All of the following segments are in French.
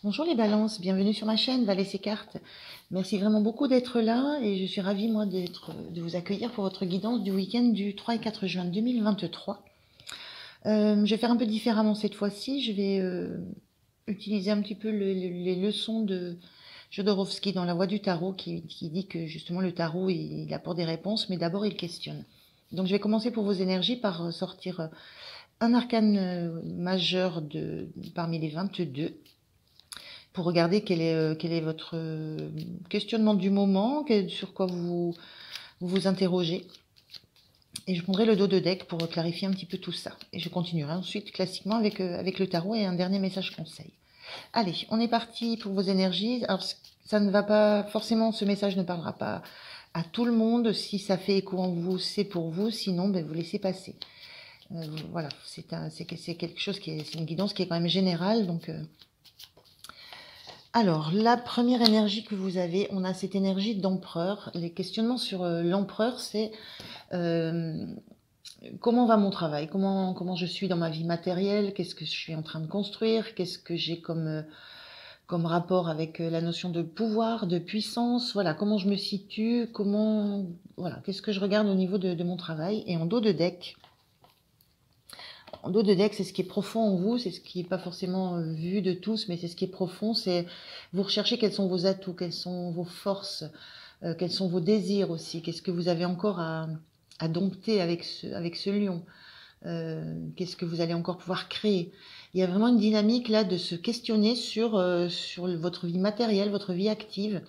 Bonjour les balances, bienvenue sur ma chaîne Valet ses cartes. Merci vraiment beaucoup d'être là et je suis ravie moi de vous accueillir pour votre guidance du week-end du 3 et 4 juin 2023. Je vais faire un peu différemment cette fois-ci, je vais utiliser un petit peu les leçons de Jodorowsky dans La Voix du Tarot qui dit que justement le tarot il apporte des réponses mais d'abord il questionne. Donc je vais commencer pour vos énergies par sortir un arcane majeur parmi les 22 pour regarder quel est votre questionnement du moment, sur quoi vous interrogez. Et je prendrai le dos de deck pour clarifier un petit peu tout ça. Et je continuerai ensuite classiquement avec le tarot et un dernier message conseil. Allez, on est parti pour vos énergies. Alors, ça ne va pas, forcément, ce message ne parlera pas à tout le monde. Si ça fait écho en vous, c'est pour vous. Sinon, ben, vous laissez passer. Voilà, c'est quelque chose c'est une guidance qui est quand même générale. Donc, alors, la première énergie que vous avez, on a cette énergie d'empereur. Les questionnements sur l'empereur, c'est euh, comment va mon travail, comment je suis dans ma vie matérielle, qu'est-ce que je suis en train de construire, qu'est-ce que j'ai comme rapport avec la notion de pouvoir, de puissance, voilà, comment je me situe, voilà, qu'est-ce que je regarde au niveau de mon travail. Et en dos de deck, c'est ce qui est profond en vous, c'est ce qui n'est pas forcément vu de tous, mais c'est ce qui est profond, c'est vous recherchez quels sont vos atouts, quelles sont vos forces, quels sont vos désirs aussi, qu'est-ce que vous avez encore à dompter avec ce lion, qu'est-ce que vous allez encore pouvoir créer. Il y a vraiment une dynamique là de se questionner sur votre vie matérielle, votre vie active,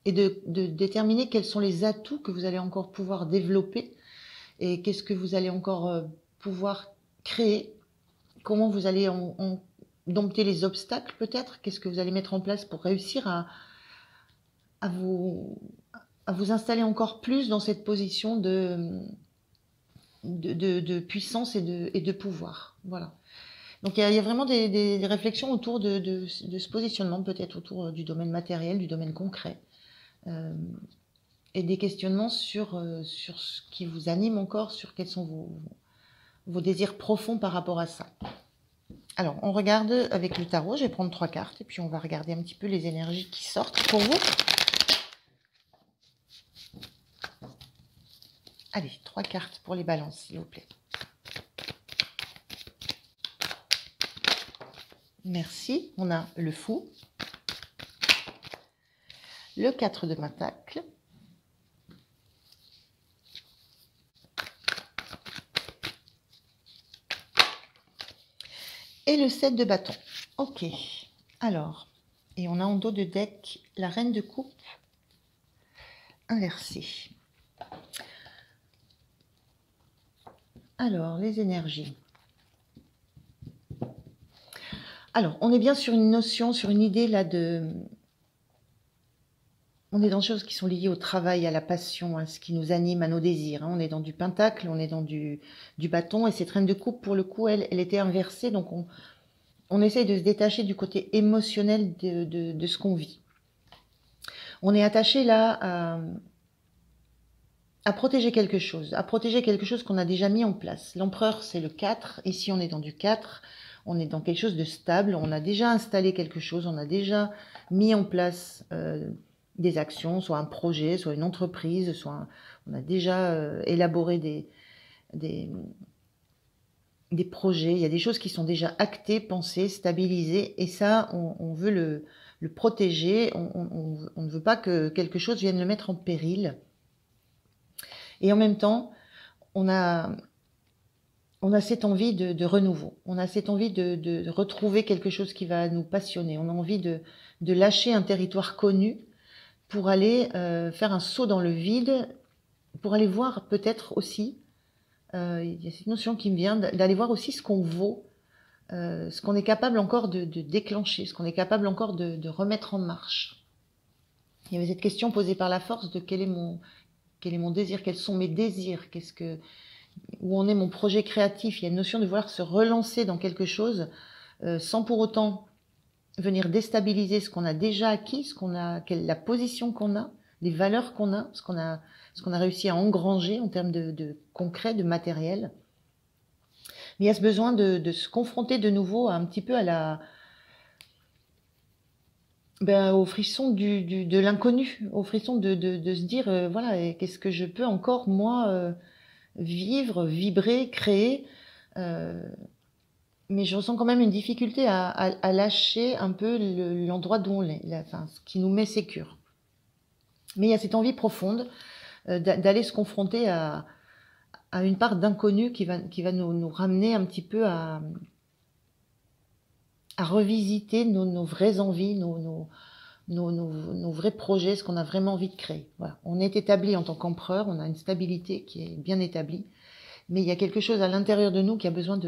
et de déterminer quels sont les atouts que vous allez encore pouvoir développer, et qu'est-ce que vous allez encore pouvoir créer. Comment vous allez dompter les obstacles peut-être. Qu'est-ce que vous allez mettre en place pour réussir à vous, à vous installer encore plus dans cette position de puissance et de pouvoir. Voilà. Donc il y a vraiment des réflexions autour de ce positionnement, peut-être autour du domaine matériel, du domaine concret, euh, et des questionnements sur ce qui vous anime encore, sur quels sont vos désirs profonds par rapport à ça. Alors, on regarde avec le tarot. Je vais prendre 3 cartes et puis on va regarder un petit peu les énergies qui sortent pour vous. Allez, 3 cartes pour les balances, s'il vous plaît. Merci. On a le fou, le 4 de pentacle, et le 7 de bâton. Ok. Alors, et on a en dos de deck la reine de coupe inversée. Alors, les énergies. Alors, on est bien sur une notion, sur une idée là on est dans des choses qui sont liées au travail, à la passion, à ce qui nous anime, à nos désirs. On est dans du pentacle, on est dans du bâton. Et cette reine de coupe, pour le coup, elle était inversée. Donc, on essaye de se détacher du côté émotionnel de ce qu'on vit. On est attaché là à protéger quelque chose, qu'on a déjà mis en place. L'empereur, c'est le 4. Ici, on est dans du 4. On est dans quelque chose de stable. On a déjà installé quelque chose. On a déjà mis en place des actions, soit un projet, soit une entreprise, on a déjà élaboré des projets. Il y a des choses qui sont déjà actées, pensées, stabilisées. Et ça, on veut le protéger. On ne veut pas que quelque chose vienne le mettre en péril. Et en même temps, on a cette envie de renouveau. On a cette envie de retrouver quelque chose qui va nous passionner. On a envie de lâcher un territoire connu pour aller faire un saut dans le vide, pour aller voir peut-être aussi, il y a cette notion qui me vient, d'aller voir aussi ce qu'on vaut, ce qu'on est capable encore de déclencher, ce qu'on est capable encore de remettre en marche. Il y avait cette question posée par la force de quel est mon désir, quels sont mes désirs, où en est mon projet créatif. Il y a une notion de vouloir se relancer dans quelque chose sans pour autant venir déstabiliser ce qu'on a déjà acquis, la position qu'on a, les valeurs qu'on a, ce qu'on a réussi à engranger en termes de concret, de matériel. Mais il y a ce besoin de se confronter de nouveau un petit peu à Ben, au frisson de l'inconnu, au frisson de se dire, voilà, et qu'est-ce que je peux encore, moi, vivre, vibrer, créer. euh, mais je ressens quand même une difficulté à lâcher un peu l'endroit d'où on est, enfin, ce qui nous met sécure. Mais il y a cette envie profonde d'aller se confronter à une part d'inconnu qui va nous ramener un petit peu à revisiter nos vraies envies, nos vrais projets, ce qu'on a vraiment envie de créer. Voilà. On est établi en tant qu'empereur, on a une stabilité qui est bien établie, mais il y a quelque chose à l'intérieur de nous qui a besoin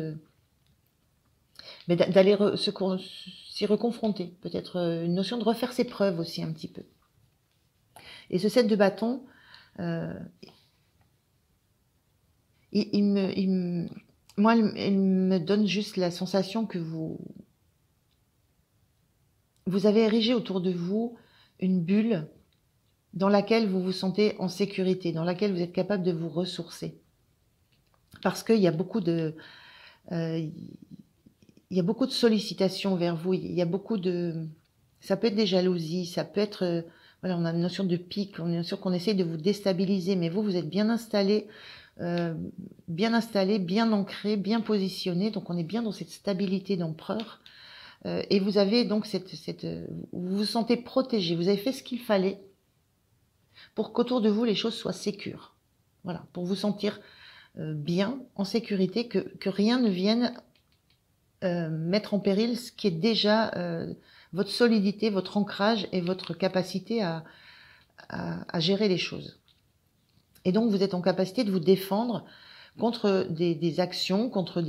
d'aller s'y reconfronter. Peut-être une notion de refaire ses preuves aussi un petit peu. Et ce 7 de bâton, euh, moi, il me donne juste la sensation que vous avez érigé autour de vous une bulle dans laquelle vous vous sentez en sécurité, dans laquelle vous êtes capable de vous ressourcer. Parce qu'il y a beaucoup de, il y a beaucoup de sollicitations vers vous. Il y a beaucoup de, ça peut être des jalousies, ça peut être, voilà, on a une notion de pic, on a une notion qu'on essaye de vous déstabiliser, mais vous êtes bien installé, bien ancré, bien positionné. Donc on est bien dans cette stabilité d'empereur. Et vous avez donc vous vous sentez protégé. Vous avez fait ce qu'il fallait pour qu'autour de vous les choses soient sécures. Voilà, pour vous sentir bien, en sécurité, que rien ne vienne mettre en péril ce qui est déjà votre solidité, votre ancrage et votre capacité à gérer les choses. Et donc vous êtes en capacité de vous défendre contre des actions, contre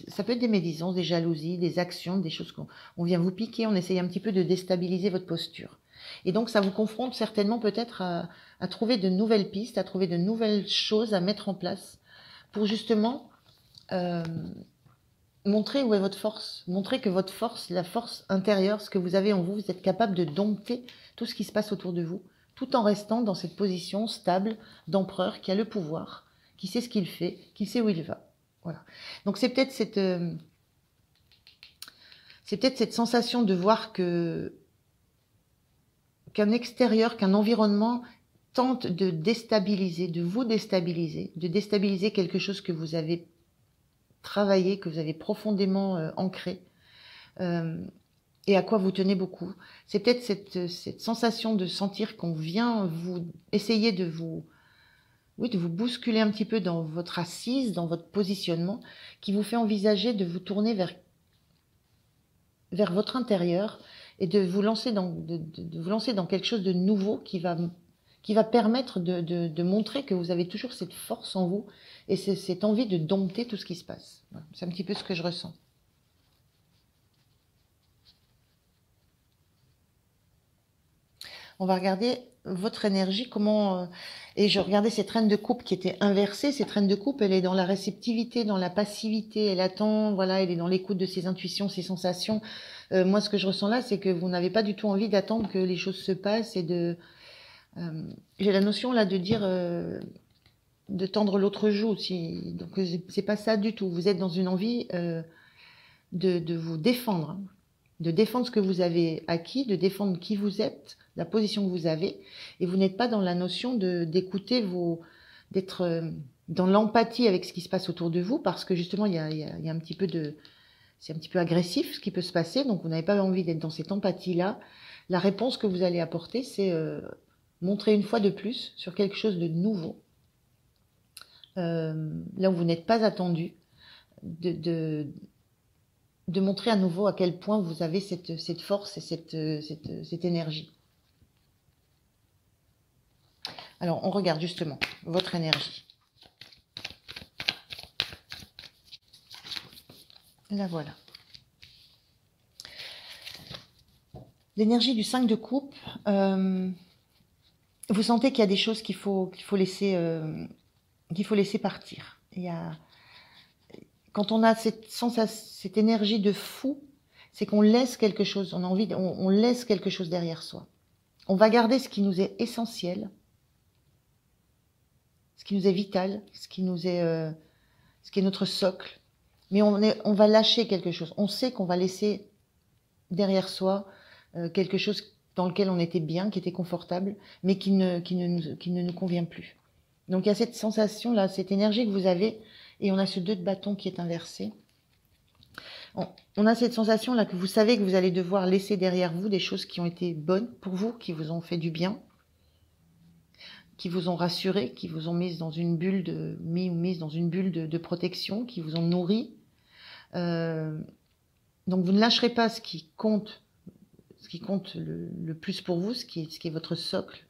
ça peut être des médisances, des jalousies, des actions, des choses qu'on vient vous piquer, on essaye un petit peu de déstabiliser votre posture. Et donc ça vous confronte certainement peut-être à trouver de nouvelles pistes, à trouver de nouvelles choses à mettre en place pour justement montrer où est votre force, montrer que votre force, la force intérieure, ce que vous avez en vous, vous êtes capable de dompter tout ce qui se passe autour de vous, tout en restant dans cette position stable d'empereur qui a le pouvoir, qui sait ce qu'il fait, qui sait où il va. Voilà. Donc c'est peut-être cette sensation de voir qu'un extérieur, qu'un environnement tente de déstabiliser, de vous déstabiliser, de déstabiliser quelque chose que vous avez travaillé, que vous avez profondément ancré, et à quoi vous tenez beaucoup. C'est peut-être cette sensation de sentir qu'on vient vous essayer de vous bousculer un petit peu dans votre assise, dans votre positionnement, qui vous fait envisager de vous tourner vers votre intérieur et de vous lancer de vous lancer dans quelque chose de nouveau qui va permettre de montrer que vous avez toujours cette force en vous et cette envie de dompter tout ce qui se passe. Voilà. C'est un petit peu ce que je ressens. On va regarder votre énergie, comment... et je regardais cette reine de coupe qui était inversée. Cette reine de coupe, elle est dans la réceptivité, dans la passivité. Elle attend, voilà, elle est dans l'écoute de ses intuitions, ses sensations. Moi, ce que je ressens là, c'est que vous n'avez pas du tout envie d'attendre que les choses se passent et j'ai la notion là de dire... de tendre l'autre joue aussi. Donc, c'est pas ça du tout. Vous êtes dans une envie de vous défendre, hein. De défendre ce que vous avez acquis, de défendre qui vous êtes, la position que vous avez, et vous n'êtes pas dans la notion d'écouter d'être dans l'empathie avec ce qui se passe autour de vous, parce que justement il y a un petit peu c'est un petit peu agressif ce qui peut se passer, donc vous n'avez pas envie d'être dans cette empathie-là. La réponse que vous allez apporter, c'est montrer une fois de plus sur quelque chose de nouveau, là où vous n'êtes pas attendu, de montrer à nouveau à quel point vous avez cette force et cette énergie. Alors, on regarde justement votre énergie. La voilà. L'énergie du 5 de coupe, vous sentez qu'il y a des choses qu'il faut laisser partir. Quand on a cette énergie de fou, c'est qu'on laisse quelque chose, on a envie, on laisse quelque chose derrière soi. On va garder ce qui nous est essentiel, ce qui nous est vital, ce qui est notre socle, mais on va lâcher quelque chose. On sait qu'on va laisser derrière soi quelque chose dans lequel on était bien, qui était confortable, mais qui ne nous convient plus. Donc il y a cette sensation-là, cette énergie que vous avez, et on a ce 2 de bâton qui est inversé. On a cette sensation-là que vous savez que vous allez devoir laisser derrière vous des choses qui ont été bonnes pour vous, qui vous ont fait du bien, qui vous ont rassuré, qui vous ont mis dans une bulle de protection, qui vous ont nourri. Donc vous ne lâcherez pas ce qui compte le plus pour vous, ce qui est votre socle.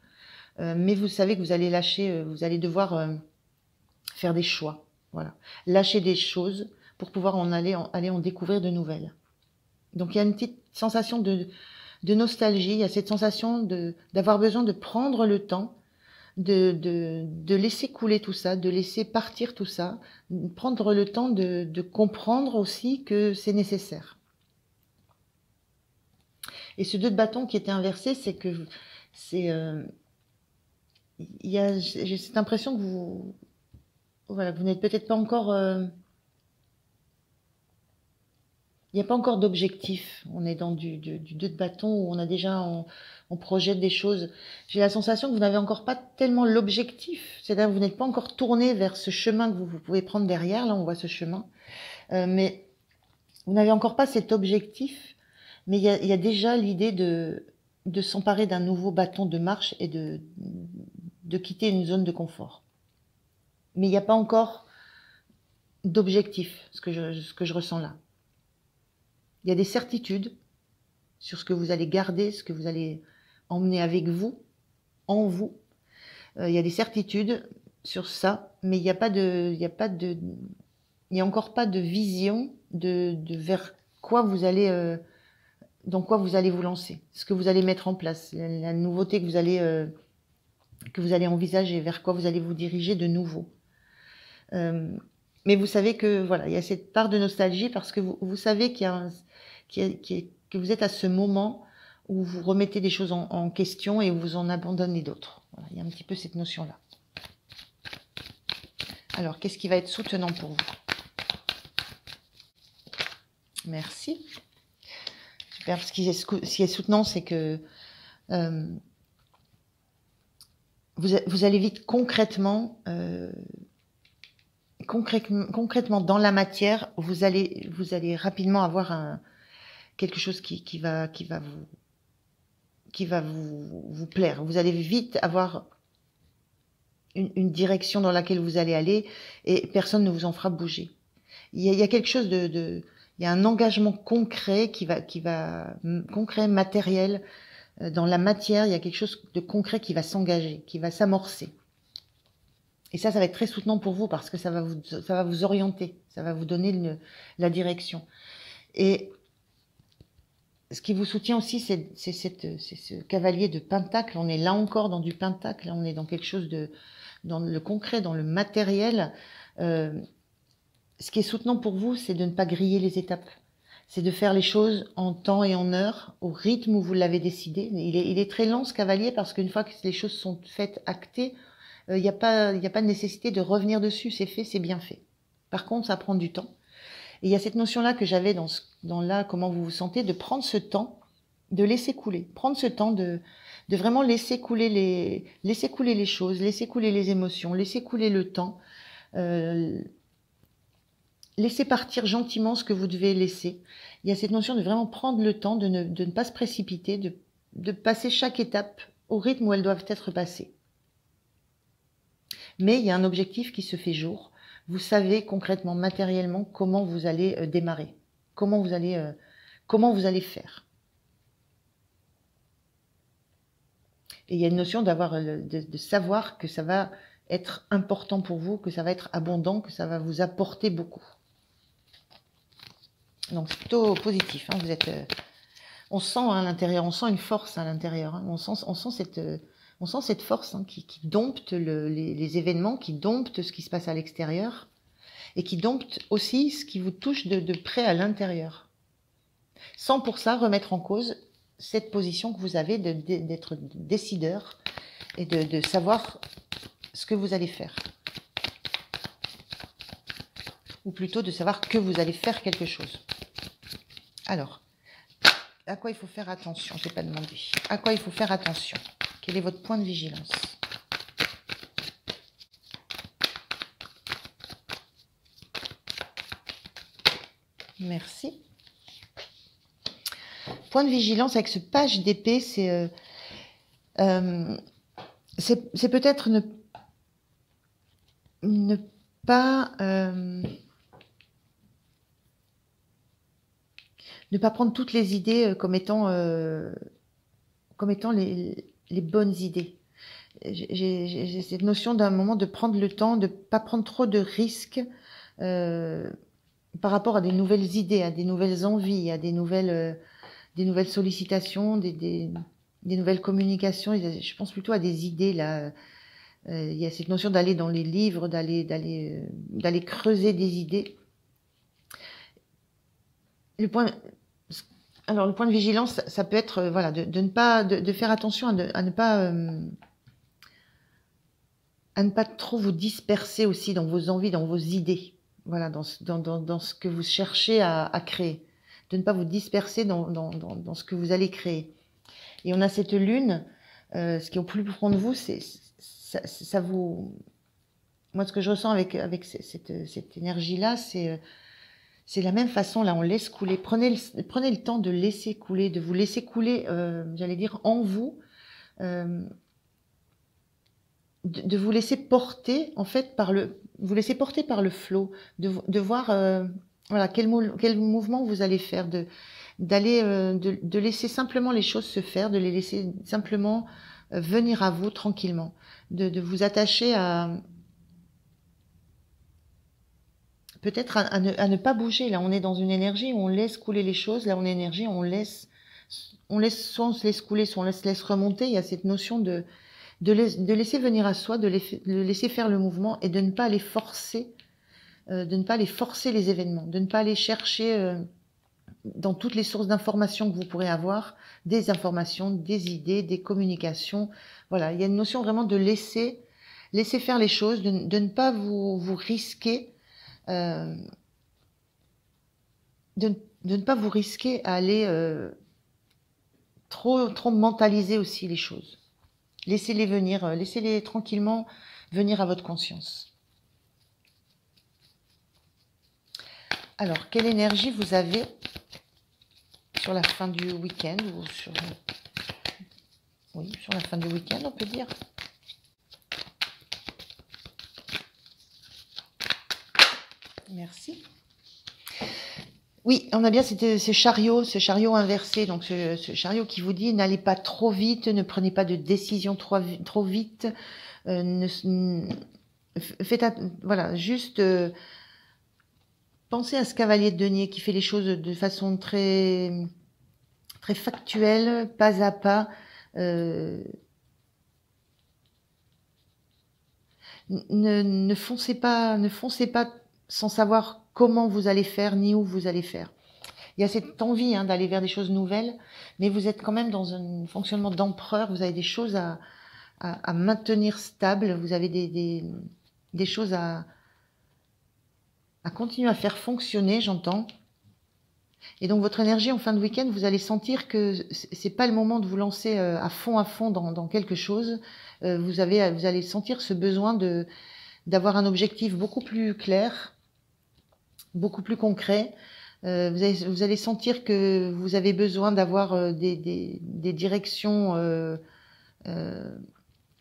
Mais vous savez que vous allez lâcher, vous allez devoir faire des choix. Voilà. Lâcher des choses pour pouvoir aller en découvrir de nouvelles. Donc il y a une petite sensation de nostalgie, il y a cette sensation d'avoir besoin de prendre le temps, de laisser couler tout ça, de laisser partir tout ça, prendre le temps de comprendre aussi que c'est nécessaire. Et ce 2 de bâton qui était inversé, c'est que j'ai cette impression que vous n'êtes peut-être pas encore... il n'y a pas encore d'objectif. On est dans du 2 de bâton où on projette des choses. J'ai la sensation que vous n'avez encore pas tellement l'objectif. C'est-à-dire que vous n'êtes pas encore tourné vers ce chemin que vous pouvez prendre derrière. Là, on voit ce chemin. Mais vous n'avez encore pas cet objectif. Mais il y a déjà l'idée de s'emparer d'un nouveau bâton de marche et de quitter une zone de confort. Mais il n'y a pas encore d'objectif, ce que je ressens là. Il y a des certitudes sur ce que vous allez garder, ce que vous allez emmener avec vous, en vous. Il y a des certitudes sur ça, mais il n'y a encore pas de vision de vers quoi vous allez, dans quoi vous allez vous lancer, ce que vous allez mettre en place, la nouveauté que vous allez envisager, vers quoi vous allez vous diriger de nouveau. Mais vous savez que voilà, il y a cette part de nostalgie parce que vous savez que vous êtes à ce moment où vous remettez des choses en question et où vous en abandonnez d'autres. Voilà, il y a un petit peu cette notion-là. Alors, qu'est-ce qui va être soutenant pour vous? Merci. Super, ce qui est soutenant, c'est que vous allez vite concrètement dans la matière, vous allez rapidement avoir quelque chose qui va vous plaire. Vous allez vite avoir une direction dans laquelle vous allez aller et personne ne vous en fera bouger. Il y a quelque chose il y a un engagement concret concret, matériel, dans la matière, il y a quelque chose de concret qui va s'engager, qui va s'amorcer. Et ça va être très soutenant pour vous parce que ça va vous orienter, ça va vous donner la direction. Et ce qui vous soutient aussi, c'est ce cavalier de pentacle. On est là encore dans du pentacle, on est dans quelque chose dans le concret, dans le matériel. Ce qui est soutenant pour vous, c'est de ne pas griller les étapes. C'est de faire les choses en temps et en heure, au rythme où vous l'avez décidé. Il est très lent ce cavalier parce qu'une fois que les choses sont faites, actées, il n'y a pas de nécessité de revenir dessus. C'est fait, c'est bien fait. Par contre, ça prend du temps. Et il y a cette notion-là que j'avais dans là, comment vous vous sentez, de prendre ce temps, de laisser couler. Prendre ce temps de vraiment laisser couler les choses, laisser couler les émotions, laisser couler le temps. Laissez partir gentiment ce que vous devez laisser. Il y a cette notion de vraiment prendre le temps, de ne pas se précipiter, de passer chaque étape au rythme où elles doivent être passées. Mais il y a un objectif qui se fait jour. Vous savez concrètement, matériellement, comment vous allez démarrer, comment vous allez faire. Et il y a une notion de savoir que ça va être important pour vous, que ça va être abondant, que ça va vous apporter beaucoup. Donc c'est plutôt positif. Hein, on sent à l'intérieur, on sent une force à l'intérieur. Hein, on sent cette force qui dompte les événements, qui dompte ce qui se passe à l'extérieur et qui dompte aussi ce qui vous touche de près à l'intérieur. Sans pour ça remettre en cause cette position que vous avez d'être décideur et de savoir ce que vous allez faire. Ou plutôt de savoir que vous allez faire quelque chose. Alors, À quoi il faut faire attention? Je n'ai pas demandé. À quoi il faut faire attention? Quel est votre point de vigilance? Merci. Point de vigilance avec ce page d'épée, c'est peut-être ne pas prendre toutes les idées comme étant les bonnes idées. J'ai cette notion d'un moment de prendre le temps, de pas prendre trop de risques par rapport à des nouvelles idées, à des nouvelles envies, à des nouvelles sollicitations, des nouvelles communications. Je pense plutôt à des idées là. Il y a cette notion d'aller dans les livres, d'aller creuser des idées. Le point de vigilance, ça peut être voilà, de ne pas de faire attention à ne pas trop vous disperser aussi dans vos envies, dans vos idées. Voilà, dans ce que vous cherchez à créer. De ne pas vous disperser dans ce que vous allez créer. Et on a cette lune, ce qui est au plus profond de vous, ça vous... Moi, ce que je ressens avec cette énergie-là, c'est la même façon, là, on laisse couler. Prenez le temps de laisser couler, de vous laisser couler, j'allais dire, en vous, de vous laisser porter, en fait, vous laisser porter par le flot, de voir, voilà, quel mouvement vous allez faire, de laisser simplement les choses se faire, de les laisser simplement venir à vous tranquillement, de vous attacher à peut-être à ne pas bouger. Là, on est dans une énergie où on laisse couler les choses. Là, on est en énergie, soit on se laisse couler, soit on se laisse remonter. Il y a cette notion de laisser venir à soi, de laisser faire le mouvement et de ne pas aller forcer, les événements, de ne pas aller chercher dans toutes les sources d'informations que vous pourrez avoir, des informations, des idées, des communications. Voilà, il y a une notion vraiment de laisser faire les choses, de ne pas vous risquer. De ne pas vous risquer à aller trop mentaliser aussi les choses. Laissez-les venir, laissez-les tranquillement venir à votre conscience. Alors, quelle énergie vous avez sur la fin du week-end ou sur la fin du week-end, on peut dire. Merci. Oui, on a bien ce chariot inversé, donc ce chariot qui vous dit n'allez pas trop vite, ne prenez pas de décision trop vite, voilà, juste pensez à ce cavalier de denier qui fait les choses de façon très très factuelle, pas à pas. Ne foncez pas sans savoir comment vous allez faire ni où vous allez faire. Il y a cette envie d'aller vers des choses nouvelles, mais vous êtes quand même dans un fonctionnement d'empereur. Vous avez des choses à maintenir stables. Vous avez des choses à continuer à faire fonctionner, j'entends. Et donc votre énergie en fin de week-end, vous allez sentir que c'est pas le moment de vous lancer à fond dans quelque chose. Vous allez sentir ce besoin d'avoir un objectif beaucoup plus clair, beaucoup plus concret. Vous allez sentir que vous avez besoin d'avoir des directions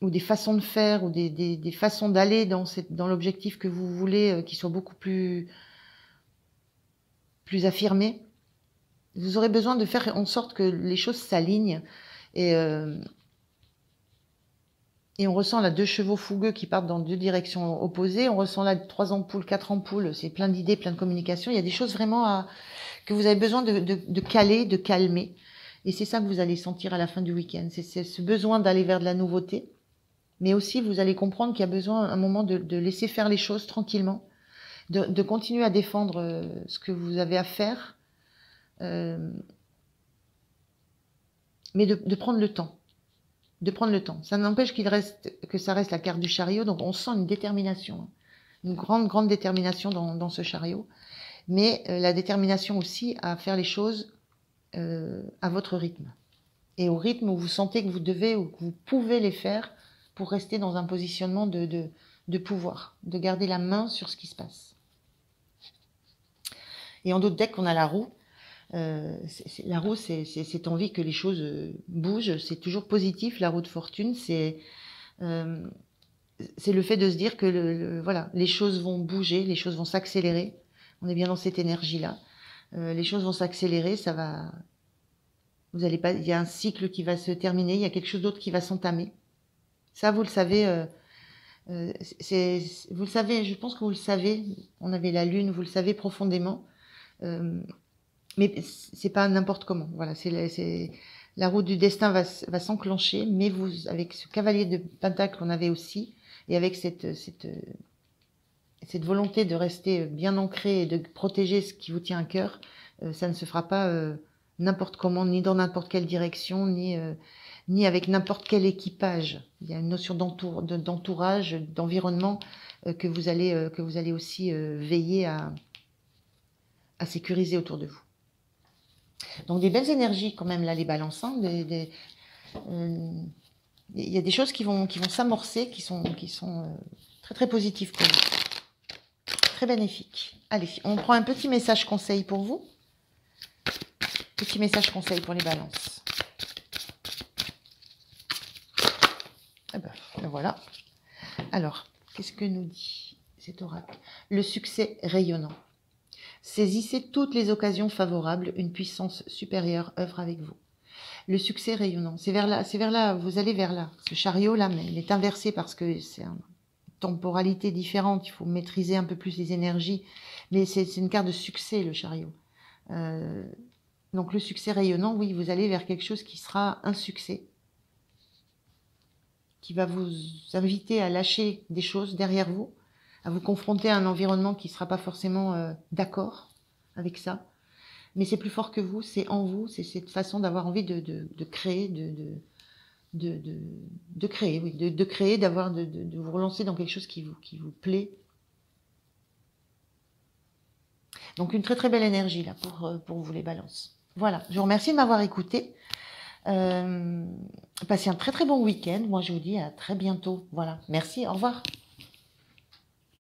ou des façons de faire ou des façons d'aller dans l'objectif que vous voulez qui soit beaucoup plus affirmées. Vous aurez besoin de faire en sorte que les choses s'alignent et on ressent là 2 chevaux fougueux qui partent dans 2 directions opposées. On ressent là 3 ampoules, 4 ampoules. C'est plein d'idées, plein de communications. Il y a des choses vraiment que vous avez besoin de caler, de calmer. Et c'est ça que vous allez sentir à la fin du week-end. C'est ce besoin d'aller vers de la nouveauté. Mais aussi, vous allez comprendre qu'il y a besoin à un moment de laisser faire les choses tranquillement. De continuer à défendre ce que vous avez à faire. Mais de prendre le temps. Ça n'empêche que ça reste la carte du chariot, donc on sent une détermination, une grande détermination dans ce chariot, mais la détermination aussi à faire les choses à votre rythme. Et au rythme où vous sentez que vous devez ou que vous pouvez les faire pour rester dans un positionnement de pouvoir, de garder la main sur ce qui se passe. Et en d'autres decks, on a la roue. La roue, c'est cette envie que les choses bougent. C'est toujours positif, la roue de fortune. C'est le fait de se dire que voilà, les choses vont bouger, les choses vont s'accélérer. On est bien dans cette énergie-là. Les choses vont s'accélérer, ça va... Vous allez pas... Il y a un cycle qui va se terminer, il y a quelque chose d'autre qui va s'entamer. Ça, vous le savez... vous le savez, je pense que vous le savez. On avait la lune, vous le savez profondément. Mais c'est pas n'importe comment. Voilà, la roue du destin va s'enclencher, mais vous, avec ce cavalier de pentacle qu'on avait aussi, et avec cette volonté de rester bien ancré et de protéger ce qui vous tient à cœur, ça ne se fera pas n'importe comment, ni dans n'importe quelle direction, ni avec n'importe quel équipage. Il y a une notion d'entourage, d'environnement que vous allez aussi veiller à sécuriser autour de vous. Donc des belles énergies quand même là, les balances. Hein, il y a des choses qui vont s'amorcer, qui sont très très positives pour vous. Très bénéfiques. Allez, on prend un petit message conseil pour vous. Petit message conseil pour les balances. Ah ben, voilà. Alors, qu'est-ce que nous dit cet oracle? Le succès rayonnant. Saisissez toutes les occasions favorables, une puissance supérieure œuvre avec vous. Le succès rayonnant, c'est vers là, vous allez vers là. Ce chariot là, mais il est inversé parce que c'est une temporalité différente, il faut maîtriser un peu plus les énergies, mais c'est une carte de succès le chariot. Donc le succès rayonnant, oui, vous allez vers quelque chose qui sera un succès, qui va vous inviter à lâcher des choses derrière vous, à vous confronter à un environnement qui ne sera pas forcément d'accord avec ça. Mais c'est plus fort que vous, c'est en vous, c'est cette façon d'avoir envie de créer, de créer, oui, de créer, de vous relancer dans quelque chose qui vous plaît. Donc une très très belle énergie là pour vous les balances. Voilà, je vous remercie de m'avoir écouté. Passez un très très bon week-end. Moi je vous dis à très bientôt. Voilà, merci, au revoir.